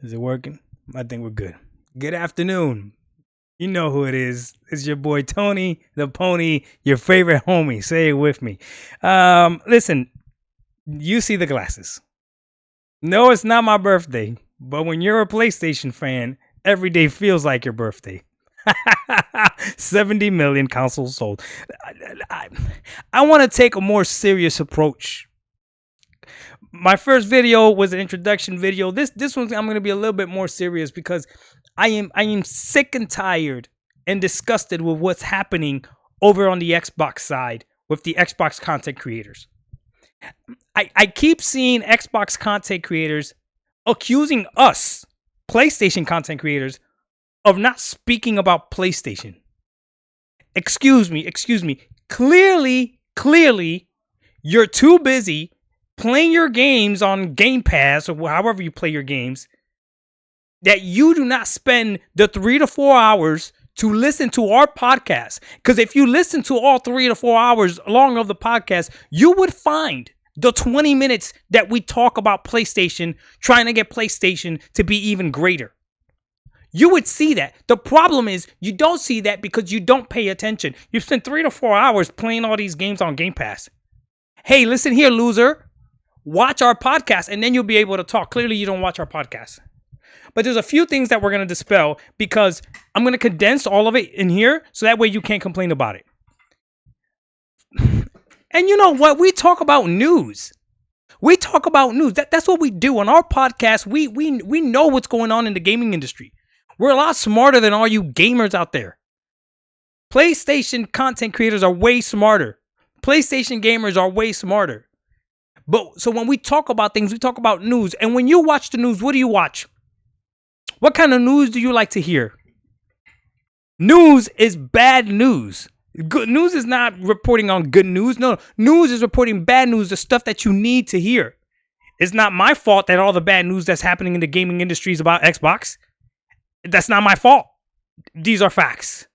Is it working? I think we're good. Good afternoon. You know who it is. It's your boy Tony the Pony, your favorite homie. Say it with me. Listen, you see the glasses. No, it's not my birthday, but when you're a PlayStation fan, every day feels like your birthday. 70 million consoles sold. I, I want to take a more serious approach. My first video was an introduction video. This one I'm going to be a little bit more serious because I am sick and tired and disgusted with what's happening over on the Xbox side with the Xbox content creators. I keep seeing Xbox content creators accusing us, PlayStation content creators, of not speaking about PlayStation. Excuse me. Clearly, you're too busy playing your games on Game Pass or however you play your games that you do not spend the 3 to 4 hours to listen to our podcast. Because if you listen to all 3 to 4 hours long of the podcast, you would find the 20 minutes that we talk about PlayStation, trying to get PlayStation to be even greater. You would see that. The problem is you don't see that because you don't pay attention. You spend 3 to 4 hours playing all these games on Game Pass. Hey, listen here, loser. Watch our podcast and then you'll be able to talk. Clearly, you don't watch our podcast. But there's a few things that we're going to dispel because I'm going to condense all of it in here so that way you can't complain about it. And you know what? We talk about news. We talk about news. That's what we do on our podcast. We know what's going on in the gaming industry. We're a lot smarter than all you gamers out there. PlayStation content creators are way smarter. PlayStation gamers are way smarter. But so when we talk about things, we talk about news. And when you watch the news, what do you watch? What kind of news do you like to hear? News is bad news. Good news is not reporting on good news. No, news is reporting bad news, the stuff that you need to hear. It's not my fault that all the bad news that's happening in the gaming industry is about Xbox. That's not my fault. These are facts.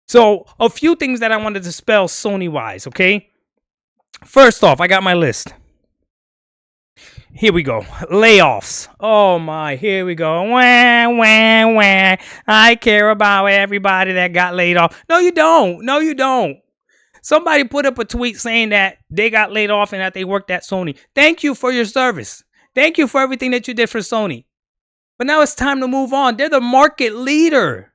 So a few things that I wanted to spell Sony-wise, okay? First off, I got my list. Here we go. Layoffs. Oh my, here we go. Wah, wah, wah. I care about everybody that got laid off. No, you don't. No, you don't. Somebody put up a tweet saying that they got laid off and that they worked at Sony. Thank you for your service. Thank you for everything that you did for Sony. But now it's time to move on. They're the market leader.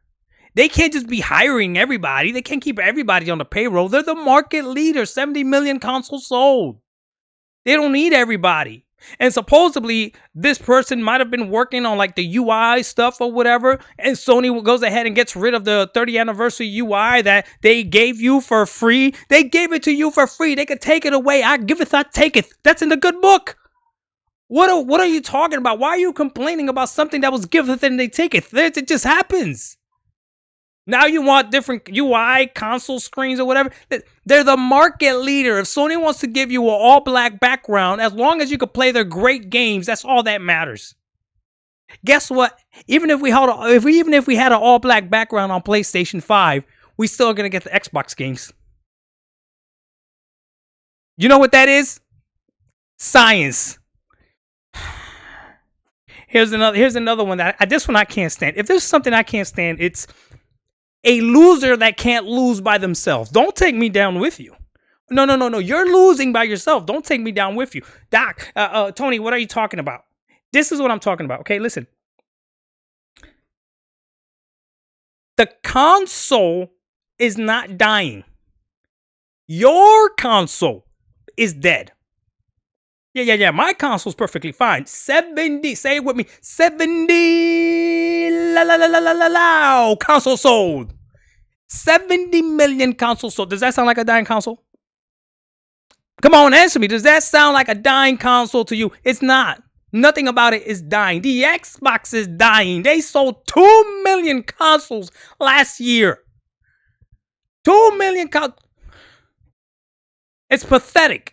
They can't just be hiring everybody. They can't keep everybody on the payroll. They're the market leader. 70 million consoles sold. They don't need everybody. And supposedly, this person might have been working on like the UI stuff or whatever. And Sony goes ahead and gets rid of the 30th anniversary UI that they gave you for free. They gave it to you for free. They could take it away. I giveth, I taketh. That's in the good book. What are you talking about? Why are you complaining about something that was giveth and they take it? It just happens. Now you want different UI, console screens or whatever. They're the market leader. If Sony wants to give you an all-black background, as long as you can play their great games, that's all that matters. Guess what? Even if we had an all-black background on PlayStation 5, we still are going to get the Xbox games. You know what that is? Science. Here's another one that this one I can't stand. If there's something I can't stand, it's a loser that can't lose by themselves. Don't take me down with you. No. You're losing by yourself. Don't take me down with you. Doc, Tony, what are you talking about? This is what I'm talking about. Okay, listen. The console is not dying. Your console is dead. Yeah. My console's perfectly fine. 70, say it with me. 70 console sold. 70 million consoles sold. Does that sound like a dying console? Come on, answer me. Does that sound like a dying console to you? It's not. Nothing about it is dying. The Xbox is dying. They sold 2 million consoles last year. 2 million consoles. It's pathetic.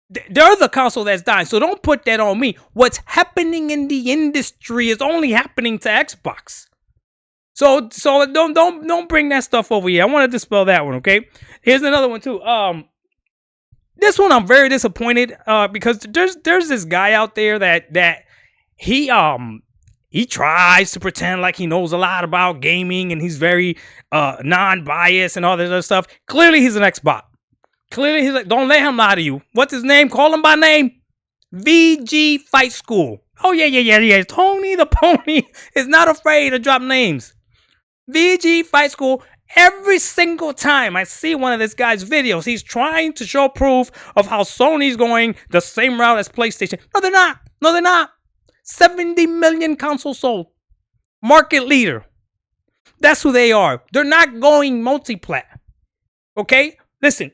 They're the console that's dying, so don't put that on me. What's happening in the industry is only happening to Xbox. So don't bring that stuff over here. I want to dispel that one, okay? Here's another one too. This one I'm very disappointed because there's this guy out there that he He tries to pretend like he knows a lot about gaming and he's very non-biased and all this other stuff. Clearly, he's an ex-bot. Clearly, he's like, don't let him lie to you. What's his name? Call him by name. VG Fight School. Oh, yeah. Tony the Pony is not afraid to drop names. VG Fight School. Every single time I see one of this guy's videos, he's trying to show proof of how Sony's going the same route as PlayStation. No, they're not. 70 million consoles sold. Market leader. That's who they are. They're not going multi-plat. Okay? Listen.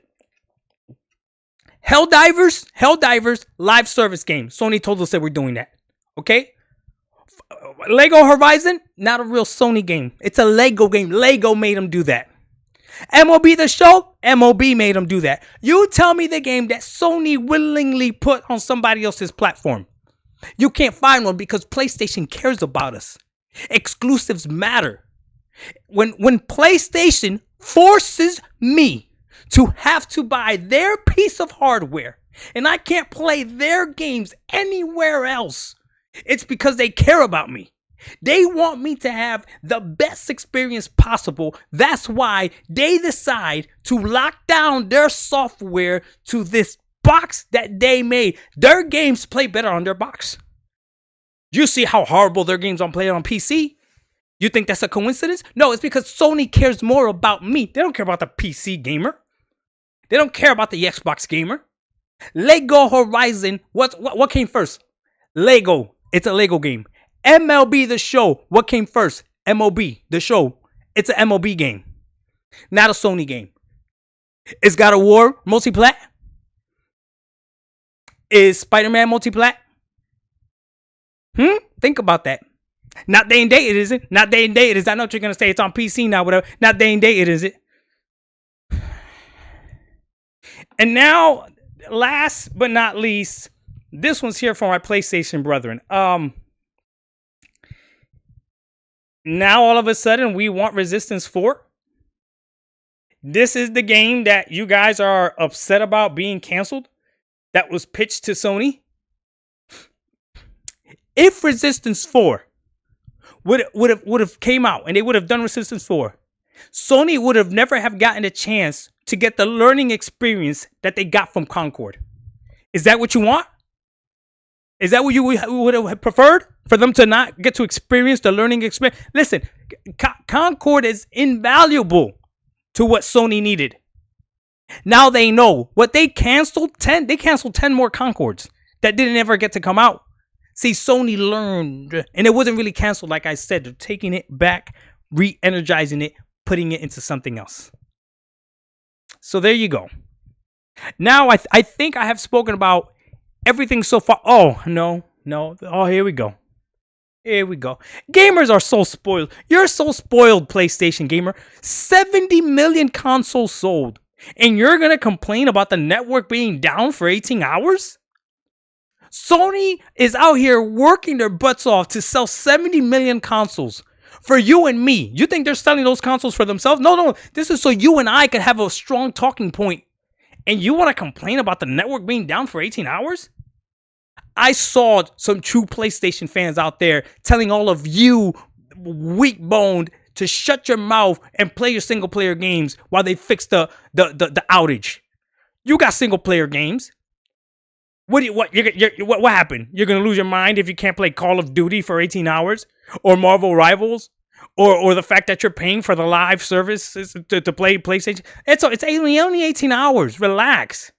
Helldivers, live service game. Sony told us that we're doing that. Okay? Lego Horizon, not a real Sony game. It's a Lego game. Lego made them do that. MLB The Show, MLB made them do that. You tell me the game that Sony willingly put on somebody else's platform. You can't find one because PlayStation cares about us. Exclusives matter. When PlayStation forces me to have to buy their piece of hardware and I can't play their games anywhere else, it's because they care about me. They want me to have the best experience possible. That's why they decide to lock down their software to this box that they made. Their games play better on their box. You see how horrible their games on play on PC? You think that's a coincidence? No, it's because Sony cares more about me. They don't care about the PC gamer. They don't care about the Xbox gamer. Lego Horizon, what came first? Lego. It's a Lego game. MLB The Show, what came first? MLB The Show. It's an MLB game. Not a Sony game. Is God of War multi-plat? Is Spider-Man multi-plat? Think about that. Not day and date, is it? Not day and date, is it? I know what you're going to say. It's on PC now, whatever. Not day and date, is it? And now, last but not least, this one's here for my PlayStation brethren. Now, all of a sudden, we want Resistance 4. This is the game that you guys are upset about being canceled. That was pitched to Sony. If Resistance 4 would have came out and they would have done Resistance 4, Sony would have never have gotten a chance to get the learning experience that they got from Concord. Is that what you want? Is that what you would have preferred? For them to not get to experience the learning experience? Listen, Concord is invaluable to what Sony needed. Now they know. What they canceled, 10 more Concords that didn't ever get to come out. See, Sony learned, and it wasn't really canceled, like I said. They're taking it back, re-energizing it, putting it into something else. So there you go. Now I think I have spoken about everything so far. Oh, no. Oh, here we go. Gamers are so spoiled. You're so spoiled, PlayStation gamer. 70 million consoles sold. And you're going to complain about the network being down for 18 hours? Sony is out here working their butts off to sell 70 million consoles for you and me. You think they're selling those consoles for themselves? No. This is so you and I could have a strong talking point. And you want to complain about the network being down for 18 hours? I saw some true PlayStation fans out there telling all of you weak-boned to shut your mouth and play your single-player games while they fix the outage. You got single-player games. What happened? You're gonna lose your mind if you can't play Call of Duty for 18 hours, or Marvel Rivals, or the fact that you're paying for the live services to play PlayStation. It's only 18 hours. Relax.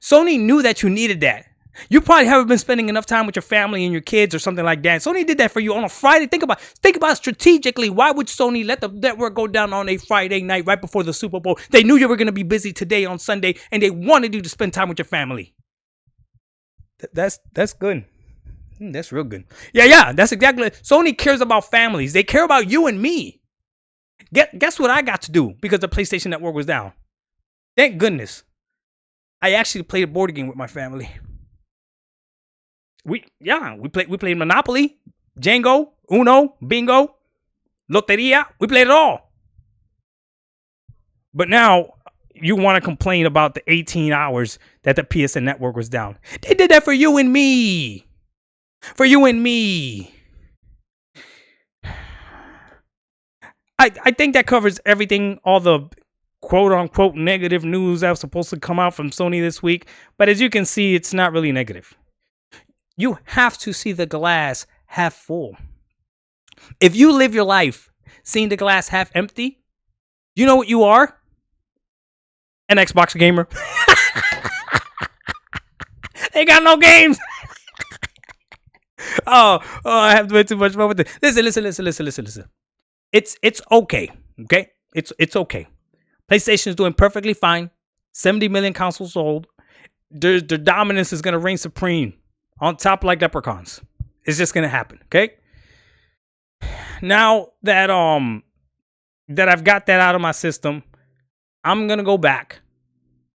Sony knew that you needed that. You probably haven't been spending enough time with your family and your kids or something like that. Sony did that for you on a Friday. Think about strategically. Why would Sony let the network go down on a Friday night right before the Super Bowl? They knew you were going to be busy today on Sunday, and they wanted you to spend time with your family. That's good. That's real good. Yeah. That's exactly it. Sony cares about families. They care about you and me. Guess what I got to do because the PlayStation Network was down? Thank goodness. I actually played a board game with my family. We played Monopoly, Django, Uno, Bingo, Loteria. We played it all. But now you want to complain about the 18 hours that the PSN network was down. They did that for you and me. For you and me. I think that covers everything, all the quote unquote negative news that was supposed to come out from Sony this week. But as you can see, it's not really negative. You have to see the glass half full. If you live your life seeing the glass half empty, you know what you are? An Xbox gamer. They got no games. Oh, I have to way too much fun with it. Listen. It's okay. Okay? It's okay. PlayStation is doing perfectly fine. 70 million consoles sold. Their dominance is gonna reign supreme on top like leprechauns. It's just gonna happen. Okay? Now that I've got that out of my system, I'm gonna go back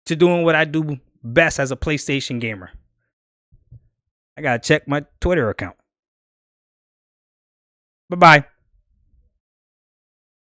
to doing what I do best as a PlayStation gamer. I gotta check my Twitter account. Bye-bye.